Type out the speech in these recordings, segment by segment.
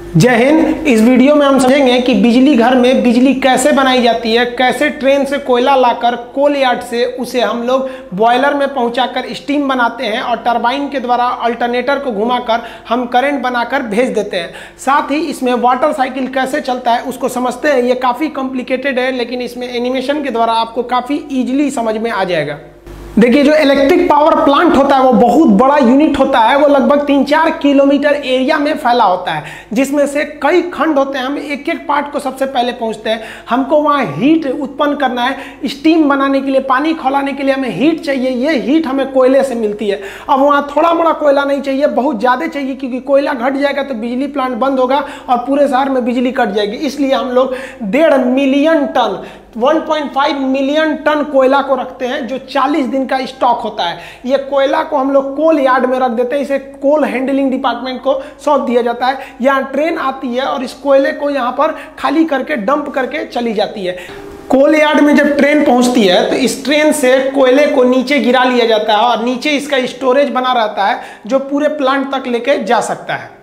जय हिंद। इस वीडियो में हम समझेंगे कि बिजली घर में बिजली कैसे बनाई जाती है, कैसे ट्रेन से कोयला लाकर कोल यार्ड से उसे हम लोग बॉयलर में पहुंचाकर स्टीम बनाते हैं और टरबाइन के द्वारा अल्टरनेटर को घुमाकर हम करंट बनाकर भेज देते हैं। साथ ही इसमें वाटर साइकिल कैसे चलता है उसको समझते हैं। ये काफ़ी कॉम्प्लिकेटेड है, लेकिन इसमें एनिमेशन के द्वारा आपको काफ़ी ईजिली समझ में आ जाएगा। देखिए, जो इलेक्ट्रिक पावर प्लांट होता है वो बहुत बड़ा यूनिट होता है। वो लगभग 3-4 किलोमीटर एरिया में फैला होता है, जिसमें से कई खंड होते हैं। हम एक एक पार्ट को सबसे पहले पहुंचते हैं। हमको वहाँ हीट उत्पन्न करना है, स्टीम बनाने के लिए, पानी खौलाने के लिए हमें हीट चाहिए। ये हीट हमें कोयले से मिलती है। अब वहाँ थोड़ा मोड़ा कोयला नहीं चाहिए, बहुत ज़्यादा चाहिए, क्योंकि कोयला घट जाएगा तो बिजली प्लांट बंद होगा और पूरे शहर में बिजली कट जाएगी। इसलिए हम लोग 1.5 मिलियन टन 1.5 मिलियन टन कोयला को रखते हैं, जो 40 दिन का स्टॉक होता है। ये कोयला को हम लोग कोल यार्ड में रख देते हैं। इसे कोल हैंडलिंग डिपार्टमेंट को सौंप दिया जाता है। यहाँ ट्रेन आती है और इस कोयले को यहाँ पर खाली करके डंप करके चली जाती है। कोल यार्ड में जब ट्रेन पहुंचती है तो इस ट्रेन से कोयले को नीचे गिरा लिया जाता है और नीचे इसका स्टोरेज बना रहता है, जो पूरे प्लांट तक लेके जा सकता है।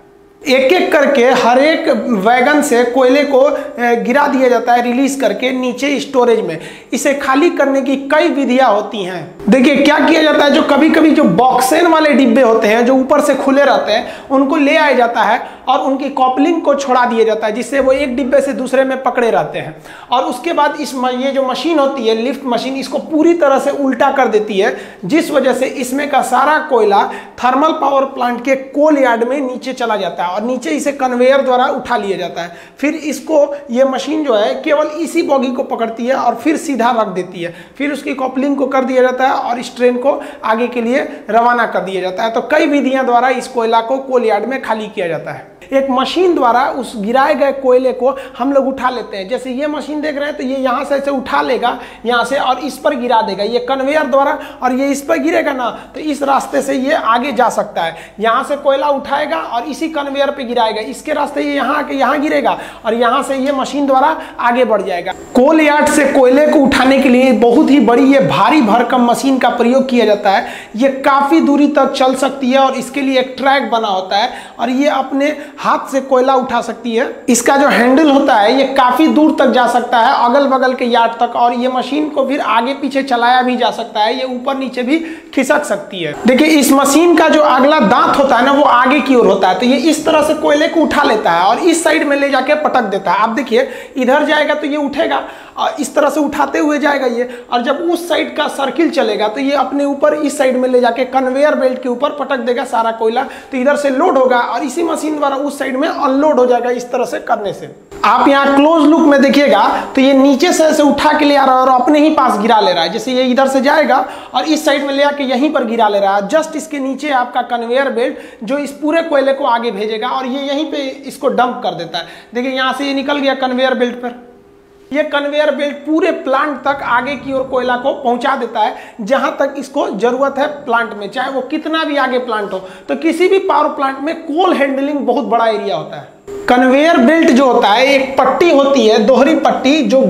एक एक करके हर एक वैगन से कोयले को गिरा दिया जाता है, रिलीज करके नीचे स्टोरेज में। इसे खाली करने की कई विधियां होती हैं। देखिए क्या किया जाता है, जो कभी कभी जो बॉक्सेन वाले डिब्बे होते हैं जो ऊपर से खुले रहते हैं, उनको ले आया जाता है और उनकी कॉपलिंग को छोड़ा दिया जाता है, जिससे वो एक डिब्बे से दूसरे में पकड़े रहते हैं। और उसके बाद ये जो मशीन होती है, लिफ्ट मशीन, इसको पूरी तरह से उल्टा कर देती है, जिस वजह से इसमें का सारा कोयला थर्मल पावर प्लांट के कोल यार्ड में नीचे चला जाता है और नीचे इसे कन्वेयर द्वारा उठा लिया जाता है। फिर इसको ये मशीन जो है केवल इसी बॉगी को पकड़ती है और फिर सीधा रख देती है। फिर उसकी कॉपलिंग को कर दिया जाता है और इस ट्रेन को आगे के लिए रवाना कर दिया जाता है। तो कई विधियां द्वारा इस कोयला को कोल यार्ड में खाली किया जाता है। एक मशीन द्वारा उस गिराए गए कोयले को हम लोग उठा लेते हैं। जैसे ये मशीन देख रहे हैं, तो ये यहाँ से ऐसे उठा लेगा यहाँ से और इस पर गिरा देगा, ये कन्वेयर द्वारा, और ये इस पर गिरेगा ना तो इस रास्ते से ये आगे जा सकता है। यहाँ से कोयला उठाएगा और इसी कन्वेयर पे गिराएगा, इसके रास्ते ये यहाँ आके यहाँ गिरेगा और यहाँ से ये मशीन द्वारा आगे बढ़ जाएगा। कोल यार्ड से कोयले को उठाने के लिए बहुत ही बड़ी ये भारी भरकम मशीन का प्रयोग किया जाता है। ये काफी दूरी तक चल सकती है और इसके लिए एक ट्रैक बना होता है और ये अपने हाथ से कोयला उठा सकती है। इसका जो हैंडल होता है ये काफी दूर तक जा सकता है, अगल बगल के यार्ड तक, और ये मशीन को फिर आगे पीछे चलाया भी जा सकता है। ये ऊपर नीचे भी खिसक सकती है। देखिए, इस मशीन का जो अगला दांत होता है ना, वो आगे की ओर होता है। तो ये इस तरह से कोयले को उठा लेता है और इस साइड में ले जाके पटक देता है। आप देखिए, इधर जाएगा तो ये उठेगा और इस तरह से उठाते हुए जाएगा ये, और जब उस साइड का सर्किल चलेगा तो ये अपने ऊपर इस साइड में ले जाके कन्वेयर बेल्ट के ऊपर पटक देगा सारा कोयला। तो इधर से लोड होगा और इसी मशीन द्वारा उस साइड में अनलोड हो जाएगा। इस तरह से करने से आप यहाँ क्लोज लुक में देखिएगा तो ये नीचे से ऐसे उठा के ले आ रहा है और अपने ही पास गिरा ले रहा है। जैसे ये इधर से जाएगा और इस साइड में ले आके यहीं पर गिरा ले रहा है। जस्ट इसके नीचे आपका कन्वेयर बेल्ट जो इस पूरे कोयले को आगे भेजेगा और ये यहीं पे इसको डंप कर देता है। देखिए, यहाँ से ये निकल गया कन्वेयर बेल्ट पर। ये कन्वेयर बेल्ट पूरे प्लांट तक आगे की ओर कोयला को पहुंचा देता है, जहां तक इसको जरूरत है प्लांट में, चाहे वो कितना भी आगे प्लांट हो। तो किसी भी पावर प्लांट में कोल हैंडलिंग बहुत बड़ा एरिया होता है। कन्वेयर बेल्ट जो होता है, एक पट्टी होती है, दोहरी पट्टी, जो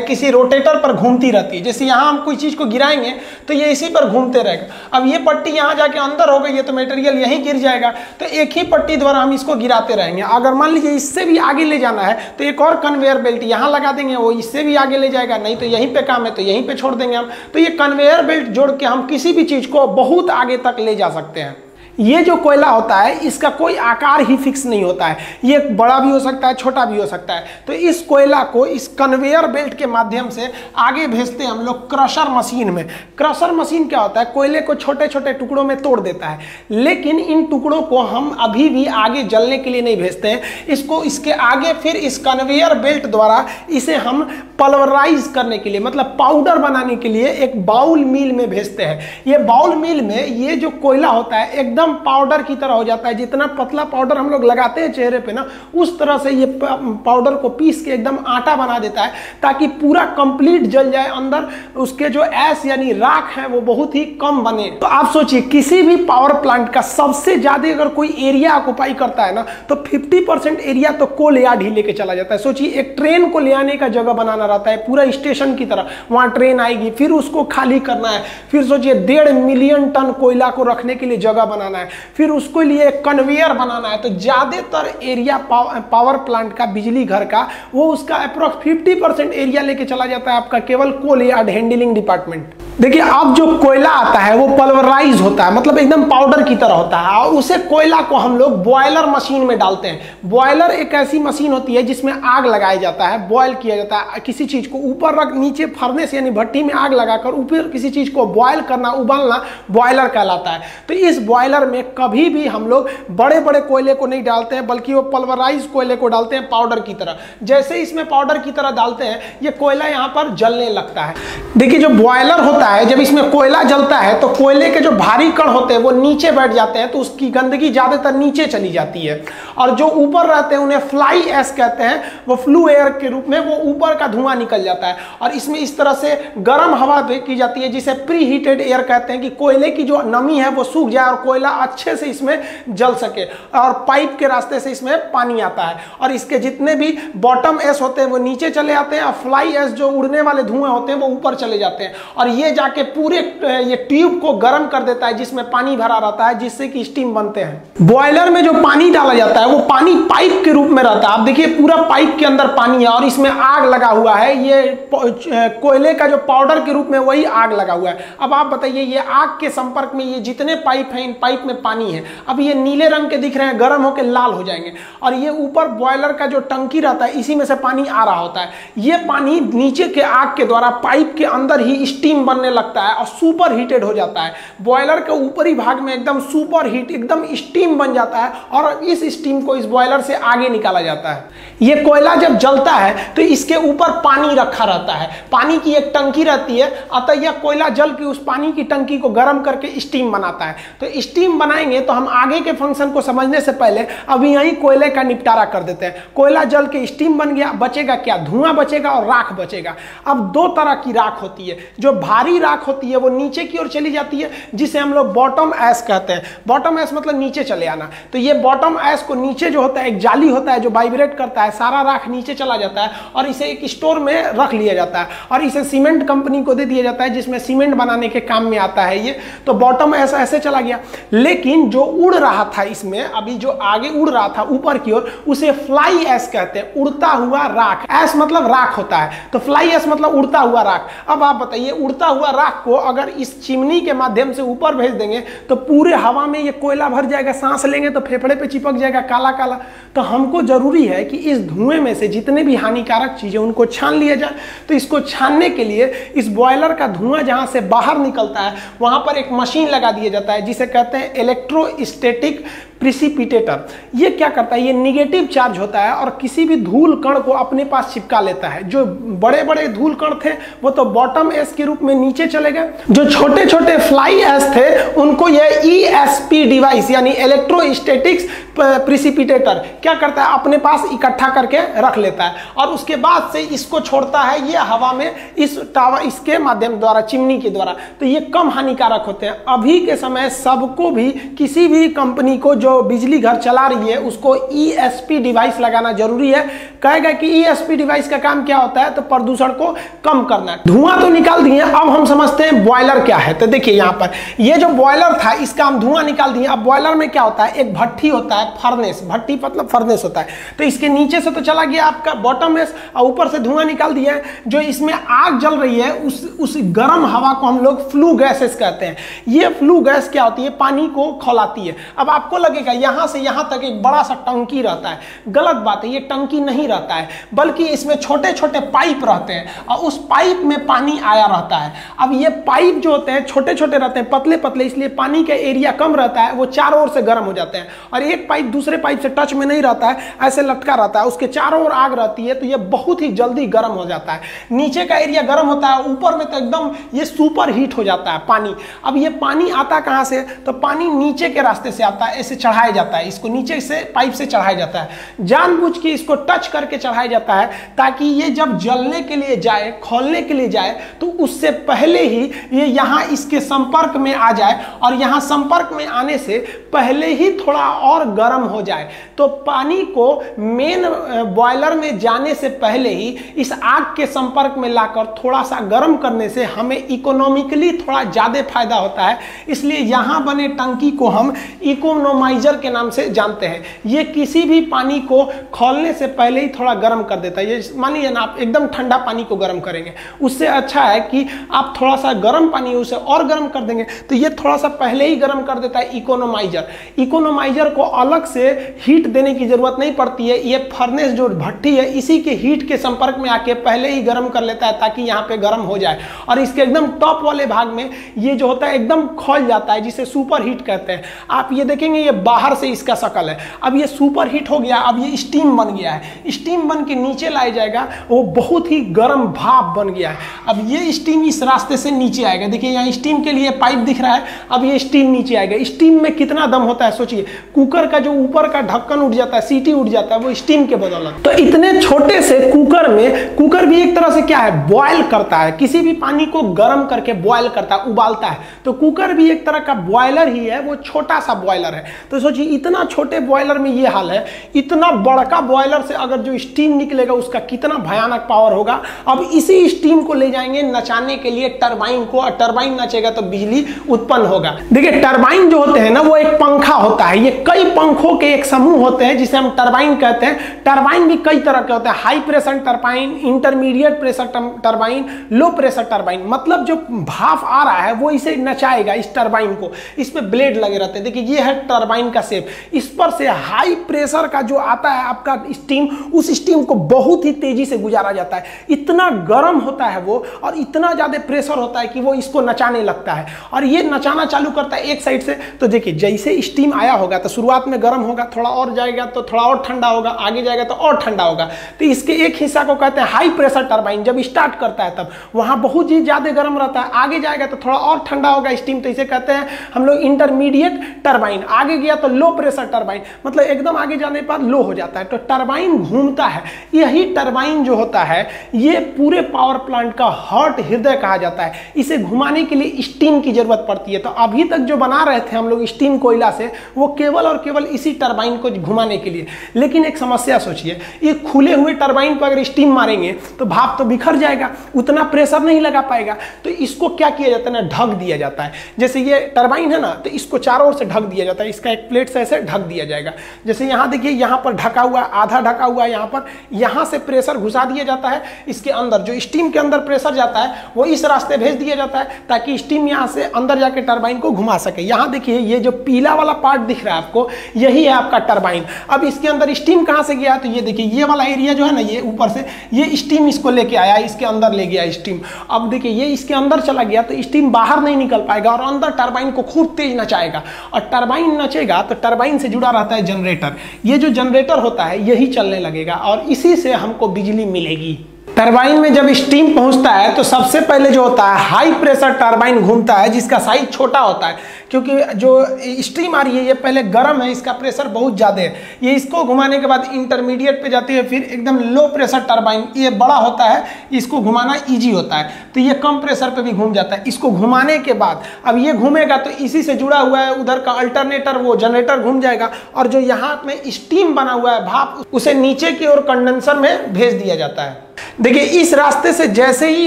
किसी रोटेटर पर घूमती रहती है। जैसे यहाँ हम कोई चीज को गिराएंगे तो ये इसी पर घूमते रहेगा। अब ये पट्टी यहाँ जाके अंदर हो गई है तो मटेरियल यहीं गिर जाएगा। तो एक ही पट्टी द्वारा हम इसको गिराते रहेंगे। अगर मान लीजिए इससे भी आगे ले जाना है तो एक और कन्वेयर बेल्ट यहाँ लगा देंगे, वो इससे भी आगे ले जाएगा। नहीं तो यहीं पे काम है तो यहीं पे छोड़ देंगे हम। तो ये कन्वेयर बेल्ट जोड़ के हम किसी भी चीज को बहुत आगे तक ले जा सकते हैं। ये जो कोयला होता है इसका कोई आकार ही फिक्स नहीं होता है। ये बड़ा भी हो सकता है, छोटा भी हो सकता है। तो इस कोयला को इस कन्वेयर बेल्ट के माध्यम से आगे भेजते हैं हम लोग क्रशर मशीन में। क्रशर मशीन क्या होता है, कोयले को छोटे छोटे टुकड़ों में तोड़ देता है, लेकिन इन टुकड़ों को हम अभी भी आगे जलने के लिए नहीं भेजते हैं। इसको इसके आगे फिर इस कन्वेयर बेल्ट द्वारा इसे हम पल्वराइज करने के लिए, मतलब पाउडर बनाने के लिए एक बाउल मिल में भेजते हैं। ये बाउल मिल में ये जो कोयला होता है एकदम पाउडर की तरह हो जाता है। जितना पतला पाउडर हम लोग लगाते हैं चेहरे पे ना, उस तरह से ये पाउडर को पीस के एकदम आटा बना देता है, ताकि पूरा कंप्लीट जल जाए। अंदर उसके जो ऐश यानी राख है वो बहुत ही कम बने। तो आप सोचिए, किसी भी पावर प्लांट का सबसे ज्यादा अगर कोई एरिया ऑक्युपाई करता है ना, तो 50% एरिया तो कोल यार्ड ही लेके चला जाता है। सोचिए, एक ट्रेन को ले आने का जगह बनाना रहता है पूरा स्टेशन की तरह। वहां ट्रेन आएगी, फिर उसको खाली करना है, फिर सोचिए 1.5 मिलियन टन कोयला को रखने के लिए जगह बनाना निकालना है, फिर उसके लिए कन्वेयर बनाना है। तो ज़्यादातर एरिया पावर प्लांट का, बिजली घर का, वो उसका अप्रोक्स 50% एरिया लेके चला जाता है आपका केवल कोल यार्ड हैंडलिंग डिपार्टमेंट। देखिए, अब जो कोयला आता है वो पल्वराइज होता है, मतलब एकदम पाउडर की तरह होता है, और उसे कोयला को हम लोग बॉयलर मशीन में डालते हैं। बॉयलर एक ऐसी मशीन होती है जिसमें आग लगाया जाता है, बॉयल किया जाता है किसी चीज को, ऊपर रख नीचे फर्नेस यानी भट्टी में आग लगाकर ऊपर किसी चीज को बॉयल करना, उबालना बॉयलर कहलाता है। तो इस बॉयलर में कभी भी हम लोग बड़े बड़े कोयले को नहीं डालते हैं, बल्कि वो पल्वराइज कोयले को डालते हैं पाउडर की तरह। जैसे इसमें पाउडर की तरह डालते हैं, ये कोयला यहाँ पर जलने लगता है। देखिए, जो बॉयलर होता है, जब इसमें कोयला जलता है तो कोयले के जो भारी कण होते हैं वो नीचे बैठ जाते हैं, तो उसकी गंदगी ज्यादातर नीचे चली जाती है, और जो ऊपर रहते हैं उन्हें फ्लाई एश कहते हैं, वो फ्लू एयर के रूप में वो ऊपर का धुआं निकल जाता है। और इसमें इस तरह से गर्म हवा की जाती है जिसे प्री हीटेड एयर कहते हैं, कि कोयले की जो नमी है वो सूख जाए और कोयला अच्छे से इसमें जल सके, और पाइप के रास्ते से इसमें पानी आता है, और इसके जितने भी बॉटम एश होते हैं वो नीचे चले आते हैं, और फ्लाई एश जो उड़ने वाले धुआं होते हैं वो ऊपर चले जाते हैं, और ये जाके पूरे ये ट्यूब को गर्म कर देता है जिसमें पानी भरा रहता है, जिससे कि स्टीम बनते हैं। बॉयलर में जो पानी डाला जाता है वो पानी पाइप के रूप में रहता है। आप देखिए, पूरा पाइप के अंदर पानी है और इसमें आग लगा हुआ है, ये कोयले का जो पाउडर के रूप में वही आग लगा हुआ है। अब आप बताइए, ये आग के संपर्क में ये जितने पाइप हैं, इन पाइप में पानी है। अब ये नीले रंग के दिख रहे हैं, गर्म होकर लाल हो जाएंगे, और ये ऊपर बॉयलर का जो टंकी रहता है इसी में से पानी आ रहा होता है। ये पानी नीचे के आग के द्वारा पाइप के अंदर ही स्टीम बनने लगता है और सुपर हीटेड हो जाता है। बॉयलर के ऊपरी भाग में एकदम सुपर हीट, एकदम स्टीम बन जाता है, और इस स्टीम को इस बॉयलर से आगे निकाला जाता है। ये कोयला जब जलता है तो इसके ऊपर पानी रखा रहता है, पानी की एक टंकी रहती है, अतः यह कोयला जल के उस पानी की टंकी को गर्म करके स्टीम बनाता है। तो स्टीम बनाएंगे तो हम आगे के फंक्शन को समझने से पहले अभी यहीं कोयले का निपटारा कर देते हैं। कोयला जल के स्टीम बन गया, बचेगा क्या? धुआं बचेगा और राख बचेगा। अब दो तरह की राख होती है, जो भारी राख होती है वो नीचे की ओर चली जाती है, जिसे हम लोग बॉटम ऐश कहते हैं। बॉटम ऐश मतलब नीचे चले आना। तो ये बॉटम ऐश को नीचे जो होता है, एक जाली होता है जो वाइब्रेट करता है, सारा राख नीचे चला जाता है और इसे एक स्टोर में रख लिया जाता है, और इसे सीमेंट कंपनी को दे दिया जाता है, जिसमें सीमेंट बनाने के काम में आता है ये। तो बॉटम ऐश ऐसे चला गया। लेकिन जो उड़ रहा था इसमें, अभी जो आगे उड़ रहा था ऊपर की ओर, उसे फ्लाई ऐश कहते हैं, उड़ता हुआ राख। ऐश मतलब राख होता है, तो फ्लाई ऐश मतलब उड़ता हुआ राख। अब आप बताइए, उड़ता हुआ राख को अगर इस चिमनी के माध्यम से ऊपर भेज देंगे तो पूरे हवा में ये कोयला भर जाएगा, सांस लेंगे तो फेफड़े पे चिपक जाएगा काला काला। तो हमको जरूरी है कि इस धुएं में से जितने भी हानिकारक चीजें उनको छान लिया जाए। तो इसको छानने के लिए इस बॉयलर का धुआं जहां से बाहर निकलता है वहां पर एक मशीन लगा दिया जाता है, जिसे कहते हैं इलेक्ट्रोस्टैटिक प्रिसिपिटेटर। ये क्या करता है? ये निगेटिव चार्ज होता है और किसी भी धूल कण को अपने पास चिपका लेता है। जो बड़े बड़े धूल कण थे वो तो बॉटम ऐश के रूप में नीचे चले गए, जो छोटे छोटे फ्लाई ऐश थे उनको ये ESP डिवाइस यानी इलेक्ट्रोस्टैटिक्स प्रिसिपिटेटर क्या करता है? अपने पास इकट्ठा करके रख लेता है, और उसके बाद से इसको छोड़ता है ये हवा में, इस टावर इसके माध्यम द्वारा, चिमनी के द्वारा। तो ये कम हानिकारक होते हैं। अभी के समय सबको भी, किसी भी कंपनी को जो बिजली घर चला रही है उसको ESP डिवाइस लगाना जरूरी है। कहेगा कि ESP डिवाइस का काम क्या होता है? तो प्रदूषण को कम करना है। धुआं तो निकाल दिए, अब हम समझते हैं बॉयलर क्या है। तो देखिए, यहाँ पर ये जो बॉयलर था इसका हम धुआं निकाल दिए। अब बॉयलर में क्या होता है? एक भट्टी होता है, फर्नेस, भट्टी मतलब फर्नेस होता है। तो इसके नीचे से तो चला गया आपका बॉटम ऐश, और ऊपर से धुआं निकाल दिया है। जो इसमें आग जल रही है उस गर्म हवा को हम लोग फ्लू गैसेस कहते हैं। ये फ्लू गैस क्या होती है? पानी को खौलाती है। अब आपको लगेगा यहां से यहां तक एक बड़ा सा टंकी रहता है। गलत बात है, ये टंकी नहीं रहता है, बल्कि इसमें छोटे छोटे पाइप रहते हैं और उस पाइप में पानी आया रहता है। अब ये पाइप जो होते हैं छोटे छोटे रहते हैं, पतले पतले, इसलिए पानी का एरिया कम रहता है, वो चारों ओर से गर्म हो जाते हैं। और एक पाइप दूसरे पाइप से टच में नहीं रहता है, ऐसे लटका रहता है, उसके चारों ओर आग रहती है, तो ये बहुत ही जल्दी गर्म हो जाता है। नीचे का एरिया गर्म होता है, ऊपर में तो एकदम ये सुपर हीट हो जाता है पानी। अब ये पानी आता कहां से? तो पानी नीचे के रास्ते से आता है, ऐसे चढ़ाया जाता है, इसको नीचे से पाइप से चढ़ाया जाता है, जानबूझ के इसको टच करके चढ़ाया जाता है ताकि ये जब जलने के लिए जाए, खोलने के लिए जाए तो उससे पहले ही ये यहाँ इसके संपर्क में आ जाए और यहाँ संपर्क में आने से पहले ही थोड़ा और गर्म हो जाए। तो पानी को मेन बॉयलर में जाने से पहले ही इस आग के संपर्क में लाकर थोड़ा सा गर्म करने से हमें इकोनॉमिकली थोड़ा ज़्यादा फायदा होता है। इसलिए यहाँ बने टंकी को हम इकोनोमाइजर के नाम से जानते हैं। ये किसी भी पानी को खोलने से पहले ही थोड़ा गर्म कर देता है। ये मान लीजिए ना, आप एकदम ठंडा पानी को गर्म करेंगे, उससे अच्छा है कि आप थोड़ा सा गर्म पानी उसे और गर्म कर देंगे, तो ये थोड़ा सा पहले ही गर्म कर देता है इकोनोमाइजर। इकोनोमाइजर को अलग से हीट देने की जरूरत नहीं पड़ती है, ये फर्नेस जो भट्टी है इसी के हीट के संपर्क में आके पहले ही गर्म कर लेता है ताकि यहाँ पे गर्म हो जाए। और इसके एकदम टॉप वाले भाग में ये जो होता है एकदम खोल जाता है, जिसे सुपर हीट कहते हैं। आप ये देखेंगे ये बाहर से इसका शकल है, अब ये सुपर हीट हो गया, अब ये स्टीम बन गया है। स्टीम बन के नीचे लाया जाएगा, वो बहुत ही गर्म भाप बन गया है। अब ये स्टीम इस रास्ते से नीचे आएगा, देखिए यहाँ स्टीम के लिए पाइप दिख रहा है, अब ये स्टीम नीचे आएगा। स्टीम में कितना दम होता है सोचिए, कुकर का जो ऊपर का ढक्कन उठ जाता है, सीटी उठ जाता है, वो स्टीम के बदौलत। तो इतने छोटे से कुकर में, कुकर भी एक तरह से क्या है, बॉयल करता है, किसी भी पानी को गर्म करके बॉयल करता है, उबालता है। तो कुकर भी एक तरह का बॉयलर ही है, वो छोटा सा बॉयलर है। तो सोचिए इतना छोटे बॉयलर में ये हाल है, इतना बड़का बॉयलर से अगर जो स्टीम निकलेगा उसका कितना भयानक पावर होगा। अब इसी स्टीम को ले जाएंगे नचाने के लिए टरबाइन को, और टरबाइन नचेगा तो बिजली उत्पन्न होगा। देखिए टरबाइन जो होते हैं ना, वो एक पंखा होता है, ये कई पंखों के एक समूह होते हैं जिसे हम टरबाइन कहते हैं। टरबाइन भी कई तरह के होते हैं, high pressure turbine, intermediate pressure turbine, low pressure turbine. मतलब जो भाप आ रहा है वो इसे नचाएगा, इस टरबाइन को, इस पे ब्लेड लगे रहते हैं। देखिए ये है टरबाइन का शेप, इस पर से हाई प्रेशर का जो आता है आपका स्टीम, उस स्टीम को बहुत ही तेजी से गुजारा जाता है। इतना गर्म होता है वो, और इतना ज्यादा प्रेशर होता है कि वो इसको नचाने लगता है, और ये नचाना चालू करता है एक साइड से। तो देखिए जैसे स्टीम आया होगा तो शुरुआत में गर्म होगा, थोड़ा और जाएगा तो थोड़ा और ठंडा होगा, आगे जाएगा तो और ठंडा होगा। तो इसके एक हिस्सा को कहते हैं हाई प्रेशर टरबाइन। जब स्टार्ट करता है तब वहां बहुत ही ज्यादा गर्म रहता है, आगे जाएगा तो थोड़ा और ठंडा होगा स्टीम, तो इसे कहते हैं हम लोग इंटरमीडिएट टरबाइन। आगे गया तो लो प्रेशर टरबाइन, मतलब एकदम आगे जाने पर लो हो जाता है। तो टरबाइन घूमता है। यही टरबाइन जो होता है ये पूरे पावर प्लांट का हार्ट, हृदय कहा जाता है। इसे घुमाने के लिए स्टीम की जरूरत पड़ती है। तो अभी तक जो बना रहे थे हम लोग स्टीम कोयला से, वो केवल और केवल इसी टरबाइन को घुमाने के लिए। लेकिन एक समस्या सोचिए, ये खुले हुए टरबाइन पर अगर स्टीम मारेंगे तो भाप तो बिखर जाएगा, उतना प्रेशर नहीं लगा पाएगा। तो इसको क्या किया जाता है ना, ढक दिया जाता है। जैसे ये टरबाइन है ना, तो इसको चारों ओर से ढक दिया जाता है, इसका एक प्लेट से ऐसे ढक दिया जाएगा। जैसे यहाँ देखिए, यहाँ पर ढका हुआ, आधा ढका हुआ है, यहाँ पर, यहाँ से प्रेशर घुसा दिया जाता है इसके अंदर। जो स्टीम के अंदर प्रेशर जाता है वो इस रास्ते भेज दिया जाता है ताकि स्टीम यहाँ से अंदर जाके टरबाइन को घुमा सके। यहाँ देखिए ये जो पीला वाला पार्ट दिख रहा है आपको, यही है आपका टरबाइन। अब इसके अंदर स्टीम कहाँ से गया, तो ये देखिए ये वाला एरिया जो है ना, ये ऊपर से ये स्टीम इसको लेके आया, इसके अंदर ले गया स्टीम। अब देखिए ये इसके अंदर चला गया तो स्टीम बाहर नहीं निकल पाएगा और अंदर टरबाइन को खूब तेज नचाएगा। और टरबाइन नचेगा तो टरबाइन से जुड़ा रहता है जनरेटर। ये जो जनरेटर होता है यही चलने लगेगा और इसी से हमको बिजली मिलेगी। टरबाइन में जब स्टीम पहुंचता है तो सबसे पहले जो होता है हाई प्रेशर टरबाइन घूमता है, जिसका साइज छोटा होता है, क्योंकि जो स्टीम आ रही है ये पहले गर्म है, इसका प्रेशर बहुत ज़्यादा है। ये इसको घुमाने के बाद इंटरमीडिएट पे जाती है, फिर एकदम लो प्रेशर टरबाइन, ये बड़ा होता है, इसको घुमाना ईजी होता है, तो ये कम प्रेशर पे भी घूम जाता है। इसको घुमाने के बाद अब ये घूमेगा तो इसी से जुड़ा हुआ है उधर का अल्टरनेटर, वो जनरेटर घूम जाएगा, और जो यहाँ में स्टीम बना हुआ है भाप, उसे नीचे की ओर कंडेंसर में भेज दिया जाता है। देखिए इस रास्ते से जैसे ही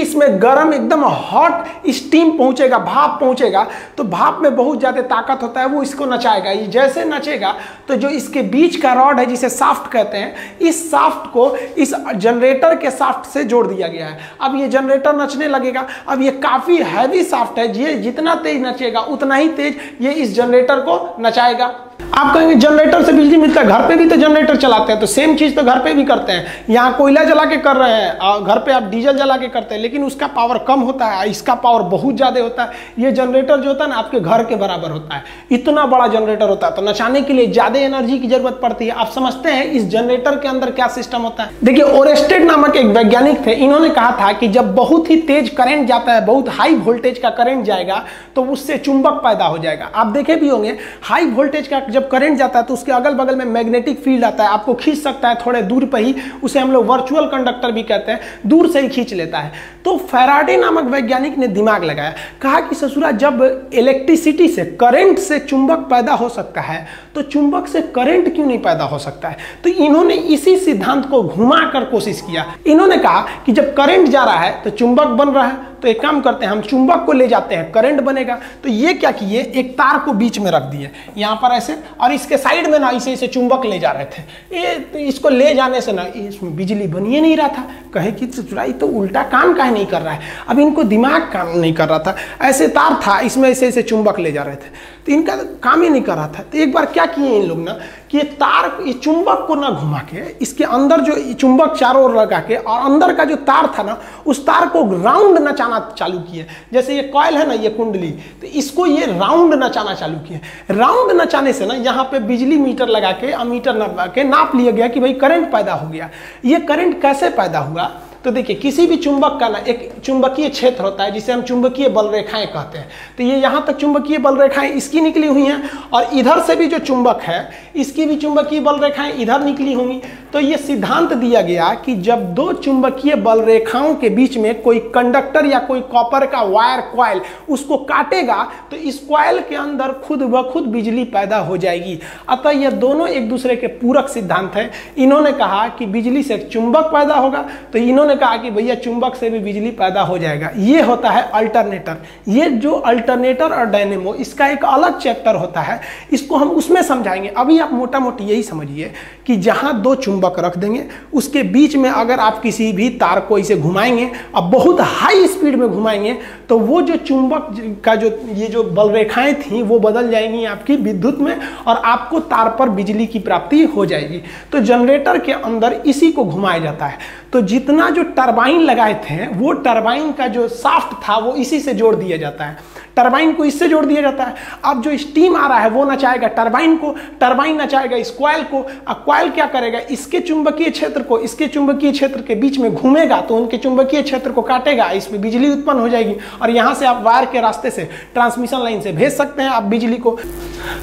इसमें गर्म एकदम हॉट स्टीम पहुंचेगा, भाप पहुंचेगा, तो भाप में बहुत ज़्यादा ताकत होता है, वो इसको नचाएगा। ये जैसे नचेगा तो जो इसके बीच का रॉड है जिसे शाफ्ट कहते हैं, इस शाफ्ट को इस जनरेटर के शाफ्ट से जोड़ दिया गया है। अब ये जनरेटर नचने लगेगा। अब ये काफ़ी हैवी शाफ्ट है, ये जितना तेज नचेगा उतना ही तेज ये इस जनरेटर को नचाएगा। आप कहेंगे जनरेटर से बिजली मिलता है, घर पे भी तो जनरेटर चलाते हैं, तो सेम चीज़ तो घर पे भी करते हैं। यहाँ कोयला जला के कर रहे हैं और घर पे आप डीजल जला के करते हैं, लेकिन उसका पावर कम होता है, इसका पावर बहुत ज़्यादा होता है। ये जनरेटर जो होता है ना आपके घर के बराबर होता है, इतना बड़ा जनरेटर होता है, तो नचाने के लिए ज़्यादा एनर्जी की जरूरत पड़ती है। आप समझते हैं इस जनरेटर के अंदर क्या सिस्टम होता है। देखिए ओरेस्टेड नामक एक वैज्ञानिक थे, इन्होंने कहा था कि जब बहुत ही तेज करंट जाता है, बहुत हाई वोल्टेज का करंट जाएगा, तो उससे चुंबक पैदा हो जाएगा। आप देखे भी होंगे हाई वोल्टेज का जब करंट जाता है तो उसके अगल बगल में मैग्नेटिक फील्ड आता है, आपको खींच सकता है थोड़े दूर पर ही, उसे हम लोग वर्चुअल कंडक्टर भी कहते हैं, दूर से ही खींच लेता है। तो फैराडे नामक वैज्ञानिक ने दिमाग लगाया, कहा कि ससुरा जब इलेक्ट्रिसिटी से, करंट से चुंबक पैदा हो सकता है तो चुंबक से करंट क्यों नहीं पैदा हो सकता है। तो इन्होंने इसी सिद्धांत को घुमाकर कोशिश किया। इन्होंने कहा कि जब करंट जा रहा है तो चुंबक बन रहा है, तो एक काम करते हैं, हम चुंबक को ले जाते हैं, करंट बनेगा। तो ये क्या किए, एक तार को बीच में रख दिए यहाँ पर ऐसे, और इसके साइड में ना ऐसे ऐसे चुंबक ले जा रहे थे। ये इसको ले जाने से ना इसमें बिजली बन ही नहीं रहा था। कहे कि चुराई तो उल्टा काम काहे नहीं कर रहा है। अब इनको दिमाग काम नहीं कर रहा था, ऐसे तार था, इसमें ऐसे ऐसे चुंबक ले जा रहे थे, तो इनका काम ही नहीं कर रहा था। तो एक बार क्या किए इन लोग ना कि ये तार, ये चुंबक को ना घुमा के, इसके अंदर जो चुंबक चारों ओर लगा के, और अंदर का जो तार था ना उस तार को राउंड नचाना चालू किए। जैसे ये कॉइल है ना, ये कुंडली, तो इसको ये राउंड नचाना चालू किए। राउंड नचाने से ना यहाँ पे बिजली मीटर लगा के, अमीटर लगा के नाप लिया गया कि भाई करंट पैदा हो गया। ये करंट कैसे पैदा हुआ, तो देखिए किसी भी चुंबक का ना एक चुंबकीय क्षेत्र होता है जिसे हम चुंबकीय बल रेखाएं कहते हैं। तो ये यहाँ तक चुंबकीय बल रेखाएं इसकी निकली हुई हैं, और इधर से भी जो चुंबक है इसकी भी चुंबकीय बल रेखाएं इधर निकली होंगी। तो ये सिद्धांत दिया गया कि जब दो चुंबकीय बल रेखाओं के बीच में कोई कंडक्टर या कोई कॉपर का वायर कॉइल उसको काटेगा तो इस कॉइल के अंदर खुद ब खुद बिजली पैदा हो जाएगी। अतः ये दोनों एक दूसरे के पूरक सिद्धांत है। इन्होंने कहा कि बिजली से चुंबक पैदा होगा, तो इन्होंने कहा कि भैया चुंबक से भी बिजली पैदा हो जाएगा। ये होता है अल्टरनेटर। ये जो अल्टरनेटर और डायनेमो, इसका एक अलग चैप्टर होता है, इसको हम उसमें समझाएंगे। अभी आप मोटा मोटी यही समझिए कि जहां दो चुंबक रख देंगे, उसके बीच में अगर आप किसी भी तार को इसे घुमाएंगे, अब बहुत हाई स्पीड में घुमाएंगे, तो वो जो चुंबक का जो ये जो बल रेखाएं थी वो बदल जाएंगी आपकी विद्युत में, और आपको तार पर बिजली की प्राप्ति हो जाएगी। तो जनरेटर के अंदर इसी को घुमाया जाता है। तो जितना जो टरबाइन लगाए थे, वो टरबाइन का जो शाफ्ट था वो इसी से जोड़ दिया जाता है, टरबाइन को इससे जोड़ दिया जाता है। अब जो स्टीम आ रहा है वो नचाएगा टरबाइन को, टरबाइन नचाएगा इस कॉइल को। अब कॉइल क्या करेगा, इसके चुंबकीय क्षेत्र को इसके चुंबकीय क्षेत्र के बीच में घूमेगा, तो उनके चुंबकीय क्षेत्र को काटेगा, इसमें बिजली उत्पन्न हो जाएगी, और यहां से आप वायर के रास्ते से, ट्रांसमिशन लाइन से भेज सकते हैं आप बिजली को।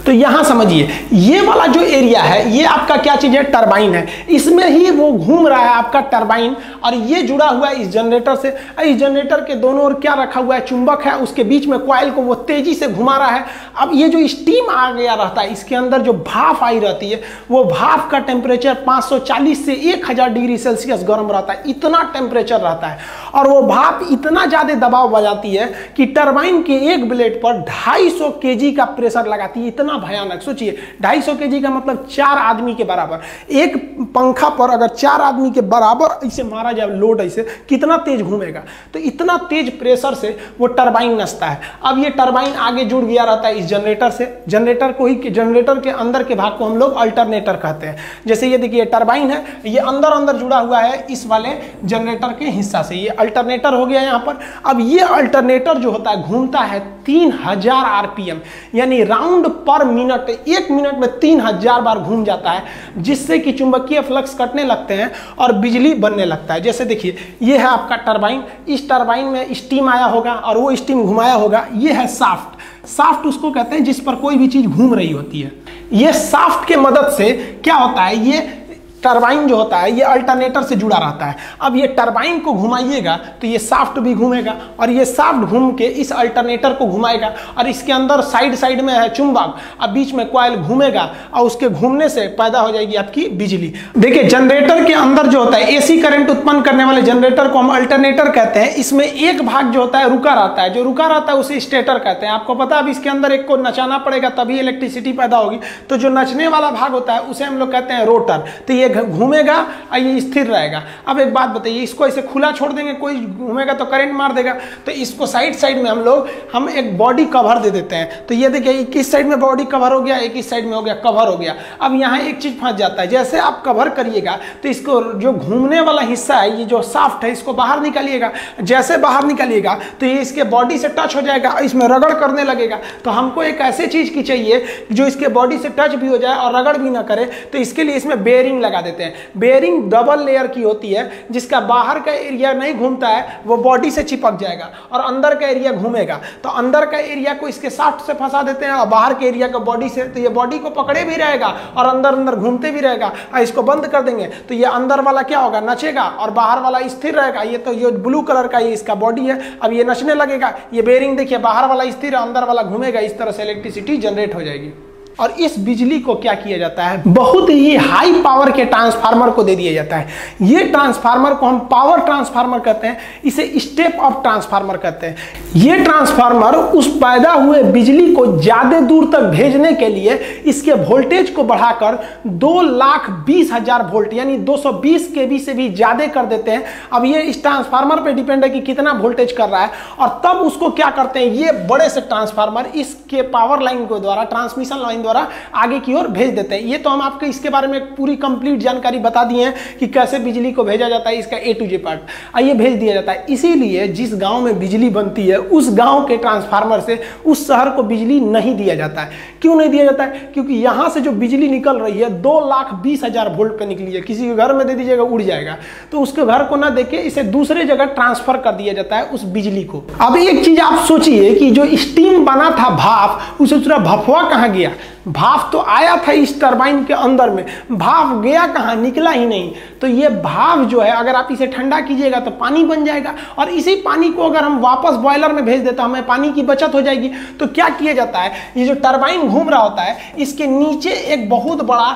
तो यहां समझिए, ये वाला जो एरिया है ये आपका क्या चीज है, टरबाइन है। इसमें ही वो घूम रहा है आपका टरबाइन, और ये जुड़ा हुआ है इस जनरेटर से। इस जनरेटर के दोनों ओर क्या रखा हुआ है, चुंबक है, उसके बीच में कॉइल को वो तेजी से घुमा रहा है। अब ये जो स्टीम आ गया रहता है, इसके अंदर जो भाप आई रहती है, वो भाप का टेम्परेचर 540 से 1000 डिग्री सेल्सियस गर्म रहता है, इतना टेम्परेचर रहता है। और वो भाप इतना ज्यादा दबाव बजाती है कि टरबाइन के एक ब्लेड पर 250 केजी का प्रेशर लगाती है। इतना भयानक, सोचिए 250 केजी का मतलब 4 आदमी के बराबर। एक पंखा पर अगर 4 आदमी के बराबर इसे मारा जाए लोड, ऐसे कितना तेज घूमेगा। तो इतना तेज प्रेशर से वो टरबाइन नचता है। अब ये टरबाइन आगे जुड़ गया रहता है इस जनरेटर से। जनरेटर को ही, जनरेटर के अंदर के भाग को हम लोग अल्टरनेटर कहते हैं। जैसे ये देखिए टरबाइन है, ये अंदर अंदर जुड़ा हुआ है इस वाले जनरेटर के हिस्सा से, ये अल्टरनेटर हो गया यहाँ पर। अब ये अल्टरनेटर जो होता है घूमता है 3000 आरपीएम, यानी राउंड पर मिनट, 1 मिनट में 3000 बार घूम जाता है, जिससे कि चुंबकीय फ्लक्स कटने लगते हैं और बिजली बनने लगता है। जैसे देखिए ये है आपका टरबाइन, इस टरबाइन में स्टीम आया होगा और वो स्टीम घुमाया होगा। ये है शाफ्ट। शाफ्ट उसको कहते हैं जिस पर कोई भी चीज घूम रही होती है। ये शाफ्ट के मदद से क्या होता है, ये टरबाइन जो होता है ये अल्टरनेटर से जुड़ा रहता है। अब ये टरबाइन को घुमाइएगा तो ये शाफ्ट भी घूमेगा, और ये शाफ्ट घूम के इस अल्टरनेटर को घुमाएगा, और इसके अंदर साइड साइड में है चुंबक, अब बीच में कॉइल घूमेगा, और उसके घूमने से पैदा हो जाएगी आपकी बिजली। देखिए जनरेटर के अंदर जो होता है एसी करंट उत्पन्न करने वाले जनरेटर को हम अल्टरनेटर कहते हैं। इसमें एक भाग जो होता है रुका रहता है, जो रुका रहता है उसे स्टेटर कहते हैं। आपको पता है अब इसके अंदर एक को नचाना पड़ेगा तभी इलेक्ट्रिसिटी पैदा होगी। तो जो नचने वाला भाग होता है उसे हम लोग कहते हैं रोटर। तो ये घूमेगा और ये स्थिर रहेगा। अब एक बात बताइए, इसको ऐसे खुला छोड़ देंगे, कोई घूमेगा तो करंट मार देगा। तो इसको साइड साइड में हम एक बॉडी कवर दे देते हैं। तो ये देखिए एक इस साइड में बॉडी कवर हो गया, एक इस साइड में हो गया कवर हो गया। अब यहाँ एक चीज फंस जाता है, जैसे आप कवर करिएगा तो इसको जो घूमने वाला हिस्सा है, ये जो शाफ्ट है, इसको बाहर निकालिएगा। जैसे बाहर निकालिएगा तो ये इसके बॉडी से टच हो जाएगा, इसमें रगड़ करने लगेगा। तो हमको एक ऐसे चीज की चाहिए जो इसके बॉडी से टच भी हो जाए और रगड़ भी ना करे। तो इसके लिए इसमें बेयरिंग लगा लगा देते हैं। बेयरिंग डबल लेयर की होती है, जिसका बाहर का एरिया नहीं घूमता है, वो बॉडी से चिपक जाएगा और अंदर का एरिया घूमेगा। तो अंदर का एरिया को इसके शाफ्ट से फंसा देते हैं और बाहर के एरिया को बॉडी से, तो ये बॉडी को पकड़े भी रहेगा और अंदर अंदर घूमते भी रहेगा। और इसको बंद कर देंगे तो ये अंदर वाला क्या होगा, नचेगा, और बाहर वाला स्थिर रहेगा। ये तो ये ब्लू कलर का ये इसका बॉडी है, अब ये नचने लगेगा। ये बेयरिंग देखिए, बाहर वाला स्थिर है, अंदर वाला घूमेगा, इस तरह से इलेक्ट्रिसिटी जनरेट हो जाएगी। और इस बिजली को क्या किया जाता है, बहुत ही हाई पावर के ट्रांसफार्मर को दे दिया जाता है। ये ट्रांसफार्मर को हम पावर ट्रांसफार्मर कहते हैं, इसे स्टेप अप ट्रांसफार्मर कहते हैं। ये ट्रांसफार्मर उस पैदा हुए बिजली को ज्यादा दूर तक भेजने के लिए इसके वोल्टेज को बढ़ाकर 2,20,000 वोल्ट यानी 220 kV से भी ज्यादा कर देते हैं। अब ये इस ट्रांसफार्मर पे डिपेंड है कि कितना वोल्टेज कर रहा है, और तब उसको क्या करते हैं, ये बड़े से ट्रांसफार्मर इसके पावर लाइन के द्वारा, ट्रांसमिशन लाइन द्वारा आगे की ओर भेज देते हैं। ये तो हम आपको इसके बारे में पूरी कंप्लीट जानकारी बता दी है कि कैसे बिजली को भेजा जाता है, इसका A to J पार्ट आइए भेज दिया जाता है। इसीलिए जिस गांव में बिजली बनती है उस गांव के ट्रांसफार्मर से उस शहर को बिजली नहीं दिया जाता है। क्यों नहीं दिया जाता है, क्योंकि यहां से जो बिजली निकल रही है 2,20,000 वोल्ट पे निकली है। किसी के घर में दे दीजिएगा उड़ जाएगा, तो उसके घर को ना देके इसे दूसरे जगह ट्रांसफर कर दिया जाता है उस बिजली को। अब एक चीज आप सोचिए कि जो स्टीम बना था भाप, उसे दूसरा भफवा कहां गया। भाप तो आया था इस टरबाइन के अंदर में, भाप गया कहाँ, निकला ही नहीं। तो ये भाप जो है, अगर आप इसे ठंडा कीजिएगा तो पानी बन जाएगा, और इसी पानी को अगर हम वापस बॉयलर में भेज देते हैं, हमें पानी की बचत हो जाएगी। तो क्या किया जाता है, ये जो टरबाइन घूम रहा होता है, इसके नीचे एक बहुत बड़ा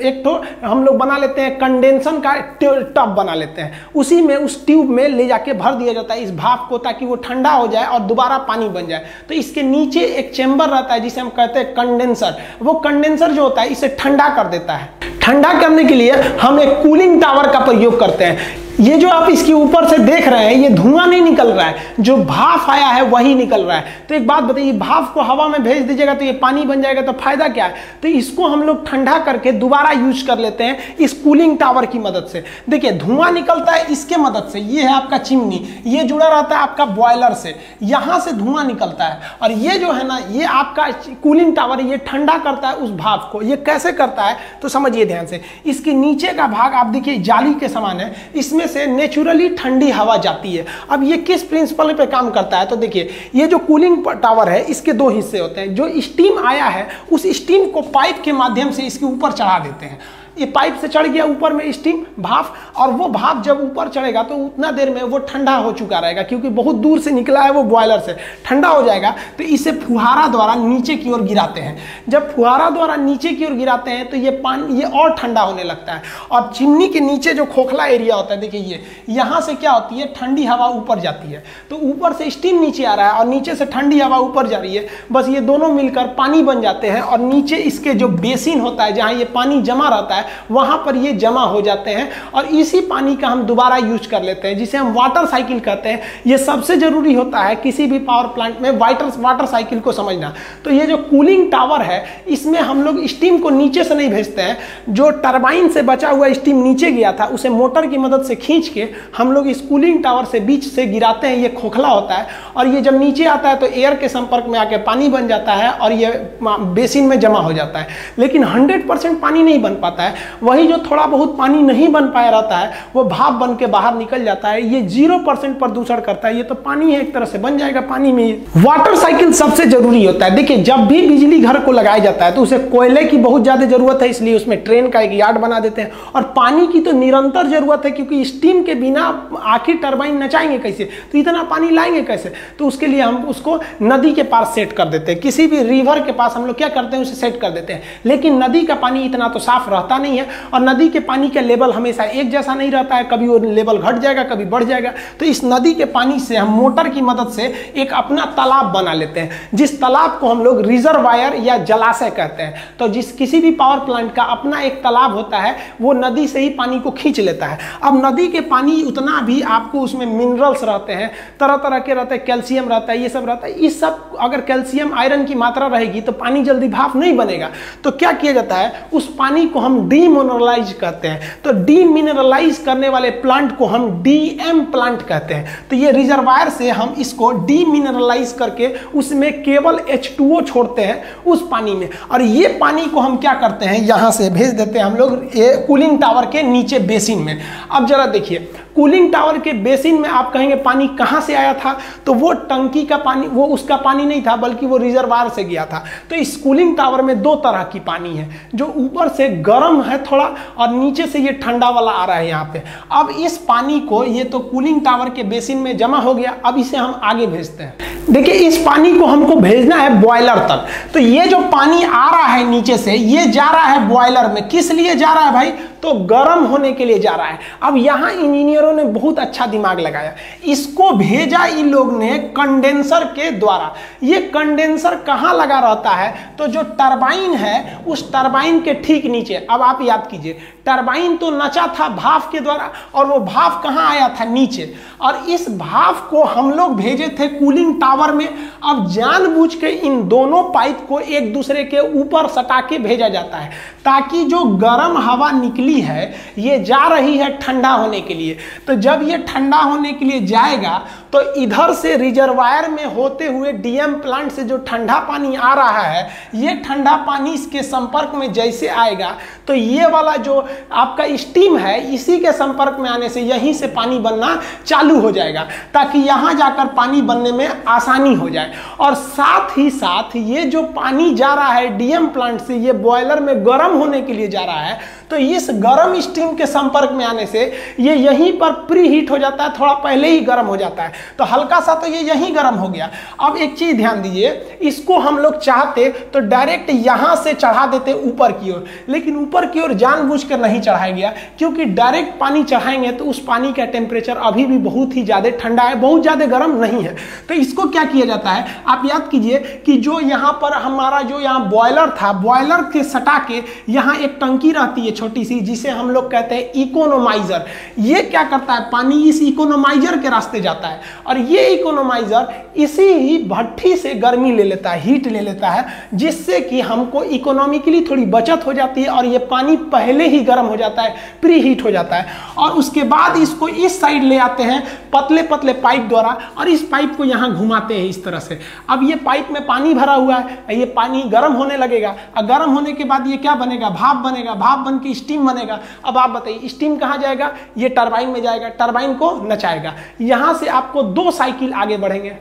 एक तो हम लोग बना लेते हैं, कंडेंसर का टब बना लेते हैं। उसी में, उस ट्यूब में ले जाके भर दिया जाता है इस भाप को, ताकि वो ठंडा हो जाए और दोबारा पानी बन जाए। तो इसके नीचे एक चेंबर रहता है जिसे हम कहते हैं कंडेंसर। वो कंडेंसर जो होता है इसे ठंडा कर देता है। ठंडा करने के लिए हम एक कूलिंग टावर का प्रयोग करते हैं। ये जो आप इसके ऊपर से देख रहे हैं, ये धुआं नहीं निकल रहा है, जो भाप आया है वही निकल रहा है। तो एक बात बताइए, भाप को हवा में भेज दीजिएगा तो ये पानी बन जाएगा, तो फायदा क्या है। तो इसको हम लोग ठंडा करके दोबारा यूज कर लेते हैं इस कूलिंग टावर की मदद से। देखिए धुआं निकलता है इसके मदद से, ये है आपका चिमनी, ये जुड़ा रहता है आपका बॉयलर से, यहां से धुआं निकलता है। और ये जो है ना, ये आपका कूलिंग टावर, ये ठंडा करता है उस भाप को। ये कैसे करता है तो समझिए ध्यान से। इसके नीचे का भाग आप देखिए जाली के समान है, इसमें से नेचुरली ठंडी हवा जाती है। अब ये किस प्रिंसिपल पे काम करता है, तो देखिए ये जो कूलिंग टावर है, इसके दो हिस्से होते हैं। जो स्टीम आया है उस स्टीम को पाइप के माध्यम से इसके ऊपर चढ़ा देते हैं। ये पाइप से चढ़ गया ऊपर में स्टीम भाप, और वो भाप जब ऊपर चढ़ेगा तो उतना देर में वो ठंडा हो चुका रहेगा, क्योंकि बहुत दूर से निकला है वो बॉयलर से, ठंडा हो जाएगा। तो इसे फुहारा द्वारा नीचे की ओर गिराते हैं। जब फुहारा द्वारा नीचे की ओर गिराते हैं तो ये पानी, ये और ठंडा होने लगता है। और चिमनी के नीचे जो खोखला एरिया होता है, देखिए ये यहाँ से क्या होती है, ठंडी हवा ऊपर जाती है। तो ऊपर से स्टीम नीचे आ रहा है और नीचे से ठंडी हवा ऊपर जा रही है, बस ये दोनों मिलकर पानी बन जाते हैं। और नीचे इसके जो बेसिन होता है, जहाँ ये पानी जमा रहता है, वहां पर ये जमा हो जाते हैं, और इसी पानी का हम दोबारा यूज कर लेते हैं, जिसे हम वाटर साइकिल कहते हैं। ये सबसे जरूरी होता है किसी भी पावर प्लांट में वाटर साइकिल को समझना। तो ये जो कूलिंग टावर है, इसमें हम लोग स्टीम को नीचे से नहीं भेजते हैं। जो टरबाइन से बचा हुआ स्टीम नीचे गया था, उसे मोटर की मदद से खींच के हम लोग इस कूलिंग टावर से बीच से गिराते हैं। ये खोखला होता है, और ये जब नीचे आता है तो एयर के संपर्क में आके पानी बन जाता है और ये बेसिन में जमा हो जाता है। लेकिन 100% पानी नहीं बन पाता है। वही जो थोड़ा बहुत पानी नहीं बन पाया रहता है, वो भाप बन के बाहर निकल जाता है। ये 0% प्रदूषण करता है। ये तो पानी है, एक तरह से बन जाएगा पानी में। वाटर साइकिल सबसे जरूरी होता है। देखिए जब भी बिजली घर को लगाया जाता है तो उसे कोयले की बहुत ज्यादा जरूरत है, इसलिए उसमें ट्रेन का एक यार्ड बना देते हैं। और पानी की तो निरंतर जरूरत है, क्योंकि स्टीम के बिना आखिर टरबाइन नचाएंगे कैसे, तो इतना पानी लाएंगे कैसे। तो उसके लिए हम उसको नदी के पास सेट कर देते हैं। किसी भी रिवर के पास हम लोग क्या करते हैं, उसे सेट कर देते हैं। लेकिन नदी का पानी इतना तो साफ रहता नहीं है, और नदी के पानी का लेवल हमेशा एक जैसा नहीं रहता है, कभी वो लेवल घट जाएगा, कभी बढ़ जाएगा। तो इस नदी के पानी से हम मोटर की मदद से एक अपना तालाब बना लेते हैं, जिस तालाब को हम लोग रिजर्वायर या जलाशय कहते हैं। तो जिस किसी भी पावर प्लांट का अपना एक तालाब होता है, वो नदी से ही पानी को खींच लेता है। अब नदी के पानी उतना भी आपको उसमें मिनरल्स रहते हैं, तरह तरह के रहते हैं, कैल्शियम रहता है, ये सब रहता है। इस सब अगर कैल्शियम आयरन की मात्रा रहेगी तो पानी जल्दी भाप नहीं बनेगा। तो क्या किया जाता है, उस पानी को हम डीमिनरलाइज कहते हैं। तो डीमिनरलाइज करने वाले प्लांट को हम डीएम प्लांट कहते हैं। तो ये रिजर्वायर से हम इसको डीमिनरलाइज करके उसमें केवल H2O छोड़ते हैं उस पानी में, और ये पानी को हम क्या करते हैं, यहाँ से भेज देते हैं हम लोग ये कूलिंग टावर के नीचे बेसिन में। अब जरा देखिए, कूलिंग टावर के बेसिन में आप कहेंगे पानी कहाँ से आया था, तो वो टंकी का पानी, वो उसका पानी नहीं था बल्कि वो रिजर्वायर से गया था। तो इस कूलिंग टावर में दो तरह की पानी है, जो ऊपर से गर्म है थोड़ा और नीचे से ये ठंडा वाला आ रहा है यहाँ पे। अब इस पानी को, ये तो कूलिंग टावर के बेसिन में जमा हो गया, अब इसे हम आगे भेजते हैं। देखिए इस पानी को हमको भेजना है बॉयलर तक। तो ये जो पानी आ रहा है नीचे से, ये जा रहा है बॉयलर में। किस लिए जा रहा है भाई, तो गर्म होने के लिए जा रहा है। अब यहाँ इंजीनियरों ने बहुत अच्छा दिमाग लगाया, इसको भेजा इन लोग ने कंडेंसर के द्वारा। ये कंडेंसर कहाँ लगा रहता है, तो जो टरबाइन है उस टरबाइन के ठीक नीचे। अब आप याद कीजिए, टरबाइन तो नचा था भाप के द्वारा, और वो भाप कहाँ आया था, नीचे। और इस भाप को हम लोग भेजे थे कूलिंग टावर में। अब जानबूझ के इन दोनों पाइप को एक दूसरे के ऊपर सटा के भेजा जाता है, ताकि जो गर्म हवा निकली है ये जा रही है ठंडा होने के लिए। तो जब ये ठंडा होने के लिए जाएगा तो इधर से रिजर्वायर में होते हुए डीएम प्लांट से जो ठंडा पानी आ रहा है, ये ठंडा पानी इसके संपर्क में जैसे आएगा तो ये वाला जो आपका स्टीम है, इसी के संपर्क में आने से यहीं से पानी बनना चालू हो जाएगा, ताकि यहाँ जाकर पानी बनने में आसानी हो जाए। और साथ ही साथ ये जो पानी जा रहा है डीएम प्लांट से, ये बॉयलर में गर्म होने के लिए जा रहा है, तो इस गर्म स्टीम के संपर्क में आने से ये यहीं पर प्री हीट हो जाता है, थोड़ा पहले ही गर्म हो जाता है। तो हल्का सा तो ये यहीं गर्म हो गया। अब एक चीज ध्यान दीजिए, इसको हम लोग चाहते तो डायरेक्ट यहां से चढ़ा देते ऊपर की ओर, लेकिन ऊपर की ओर जानबूझकर नहीं चढ़ाया गया, क्योंकि डायरेक्ट पानी चढ़ाएंगे तो उस पानी का टेम्परेचर अभी भी बहुत ही ज्यादा ठंडा है, बहुत ज्यादा गर्म नहीं है। तो इसको क्या किया जाता है, आप याद कीजिए कि जो यहाँ पर हमारा जो यहाँ बॉयलर था, बॉयलर के सटा के यहाँ एक टंकी रहती है छोटी सी, जिसे हम लोग कहते हैं इकोनोमाइजर। ये क्या करता है, पानी इस इकोनोमाइजर के रास्ते जाता है, और ये इकोनोमाइजर इसी ही भट्ठी से गर्मी ले लेता है, हीट ले लेता है, जिससे कि हमको इकोनॉमिकली थोड़ी बचत हो जाती है, और ये पानी पहले ही गर्म हो जाता है, प्री हीट हो जाता है। और उसके बाद इसको इस साइड ले आते हैं पतले पतले पाइप द्वारा, और इस पाइप को यहाँ घुमाते हैं इस तरह से। अब ये पाइप में पानी भरा हुआ है, ये पानी गर्म होने लगेगा, और गर्म होने के बाद ये क्या बनेगा, भाप बनेगा, भाप बन के स्टीम बनेगा। अब आप बताइए स्टीम कहाँ जाएगा, ये टरबाइन में जाएगा, टरबाइन को नचाएगा। यहां से आपको दो साइकिल आगे बढ़ेंगे।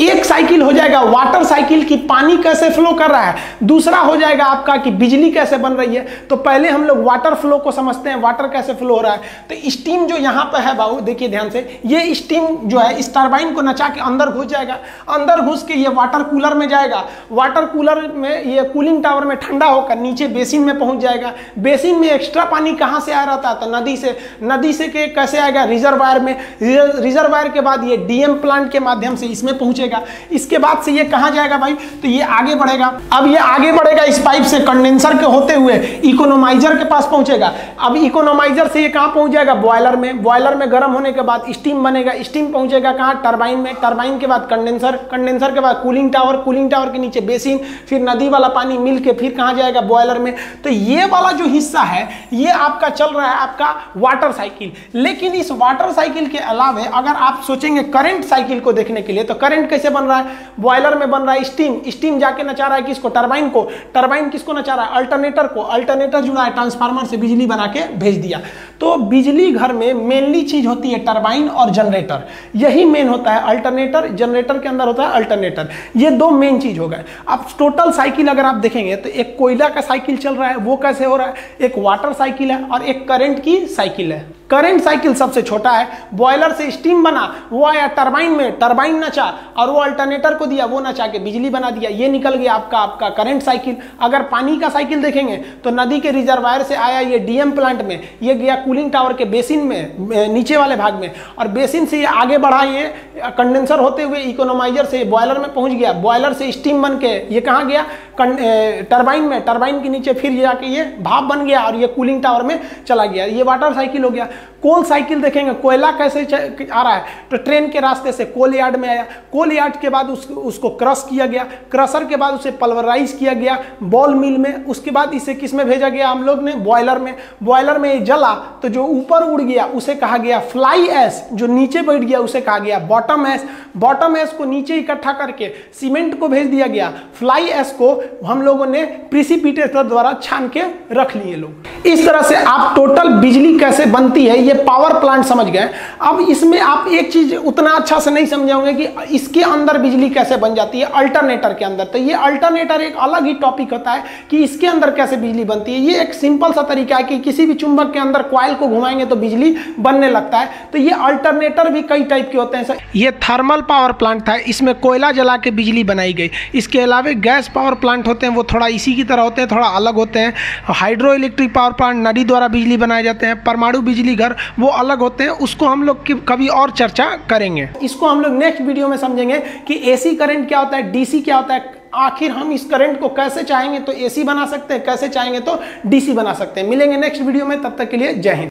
एक साइकिल हो जाएगा वाटर साइकिल की, पानी कैसे फ्लो कर रहा है, दूसरा हो जाएगा आपका कि बिजली कैसे बन रही है। तो पहले हम लोग वाटर फ्लो को समझते हैं, वाटर कैसे फ्लो हो रहा है। तो स्टीम जो यहाँ पे है बाबू देखिए ध्यान से, ये स्टीम जो है इस टरबाइन को नचा के अंदर घुस जाएगा, अंदर घुस के ये वाटर कूलर में जाएगा, वाटर कूलर में ये कूलिंग टावर में ठंडा होकर नीचे बेसिन में पहुंच जाएगा। बेसिन में एक्स्ट्रा पानी कहाँ से आ रहा था, तो नदी से। नदी से के कैसे आएगा, रिजर्वायर में। रिजर्वायर के बाद ये डीएम प्लांट के माध्यम से इसमें पहुंचेगा। इसके बाद से ये कहां जाएगा भाई, तो ये आगे बढ़ेगा। अब ये आगे बढ़ेगा इस पाइप से कंडेंसर के होते हुए इकोनोमाइजर के पास पहुंचेगा। अब इकोनोमाइजर से ये कहां पहुंच जाएगा, बॉयलर में। बॉयलर में गर्म होने के बाद स्टीम बनेगा, स्टीम पहुंचेगा कहां, टरबाइन में। टरबाइन के बाद कंडेंसर, कंडेंसर के बाद कूलिंग टावर, कूलिंग टावर के नीचे बेसिन, फिर नदी वाला पानी मिल के फिर कहां जाएगा, बॉयलर में। तो ये वाला जो हिस्सा है ये आपका चल रहा है आपका वाटर साइकिल। लेकिन इस वाटर साइकिल के अलावा अगर आप सोचेंगे करंट साइकिल को देखने के लिए, तो करंट कैसे बन रहा है, बॉयलर में बन रहा है स्टीम, स्टीम जाके नचा रहा है किसको, टरबाइन को, टरबाइन किसको नचा रहा है, अल्टरनेटर को, अल्टरनेटर जुड़ा है ट्रांसफार्मर से, बिजली बना के भेज दिया। तो बिजली घर में मेनली चीज होती है टरबाइन और जनरेटर, यही मेन होता है। अल्टरनेटर, जनरेटर के अंदर होता है अल्टरनेटर, ये दो मेन चीज हो गए। अब टोटल साइकिल अगर आप देखेंगे तो एक कोयला का साइकिल चल रहा है, वो कैसे हो रहा है, एक वाटर साइकिल है और एक करंट की साइकिल है। करंट साइकिल सबसे छोटा है, बॉयलर से स्टीम बना, वो आया टरबाइन में, टरबाइन नचा और वो अल्टरनेटर को दिया, वो नचा के बिजली बना दिया, ये निकल गया आपका करंट साइकिल। अगर पानी का साइकिल देखेंगे तो नदी के रिजर्वायर से आया ये डीएम प्लांट में, ये गया कूलिंग टावर के बेसिन में नीचे वाले भाग में, और बेसिन से ये आगे बढ़ा, ये कंडेंसर होते हुए इकोनोमाइजर से बॉयलर में पहुंच गया, बॉयलर से स्टीम बन के ये कहाँ गया, टरबाइन के नीचे फिर जाके ये भाप बन गया और ये कूलिंग टावर में चला गया। ये वाटर साइकिल हो गया। कोल साइकिल देखेंगे, कोयला कैसे आ रहा है, तो ट्रेन के रास्ते से कोल यार्ड में आया, कोल यार्ड के बाद उसको क्रश किया गया, क्रशर के बाद उसे पल्वराइज किया गया बॉल मिल में, उसके बाद इसे किस में भेजा गया हम लोग ने, बॉयलर में। बॉयलर में जला तो जो ऊपर उड़ गया उसे कहा गया फ्लाई ऐश, जो नीचे बैठ गया उसे कहा गया बॉटम ऐश। बॉटम ऐश को नीचे इकट्ठा करके सीमेंट को भेज दिया गया। फ्लाई ऐश को हम लोगों ने प्रिसिपिटेटर द्वारा छान के रख लिए लोग। इस तरह से आप टोटल बिजली कैसे बनती है ये पावर प्लांट समझ गए। अब इसमें आप एक चीज उतना अच्छा से नहीं समझाओगे कि इसके अंदर बिजली कैसे बन जाती है, अल्टरनेटर के अंदर। तो ये अल्टरनेटर एक अलग ही टॉपिक होता है कि इसके अंदर कैसे बिजली बनती है। ये एक सिंपल सा तरीका है कि किसी भी चुंबक के अंदर कॉइल को घुमाएंगे तो बिजली बनने लगता है। तो ये अल्टरनेटर भी कई टाइप के होते हैं। ये थर्मल पावर प्लांट था, इसमें कोयला जला के बिजली बनाई गई। इसके अलावा गैस पावर प्लांट होते हैं, वो थोड़ा इसी की तरह होते हैं, थोड़ा अलग होते हैं। हाइड्रो इलेक्ट्रिक पावर प्लांट नदी द्वारा बिजली बनाए जाते हैं। परमाणु बिजली घर वो अलग होते हैं, उसको हम लोग कभी और चर्चा करेंगे। इसको हम लोग नेक्स्ट वीडियो में समझेंगे कि एसी करंट क्या होता है, डीसी क्या होता है, आखिर हम इस करंट को कैसे चाहेंगे तो एसी बना सकते हैं, कैसे चाहेंगे तो डीसी बना सकते हैं। मिलेंगे नेक्स्ट वीडियो में, तब तक के लिए जय हिंद।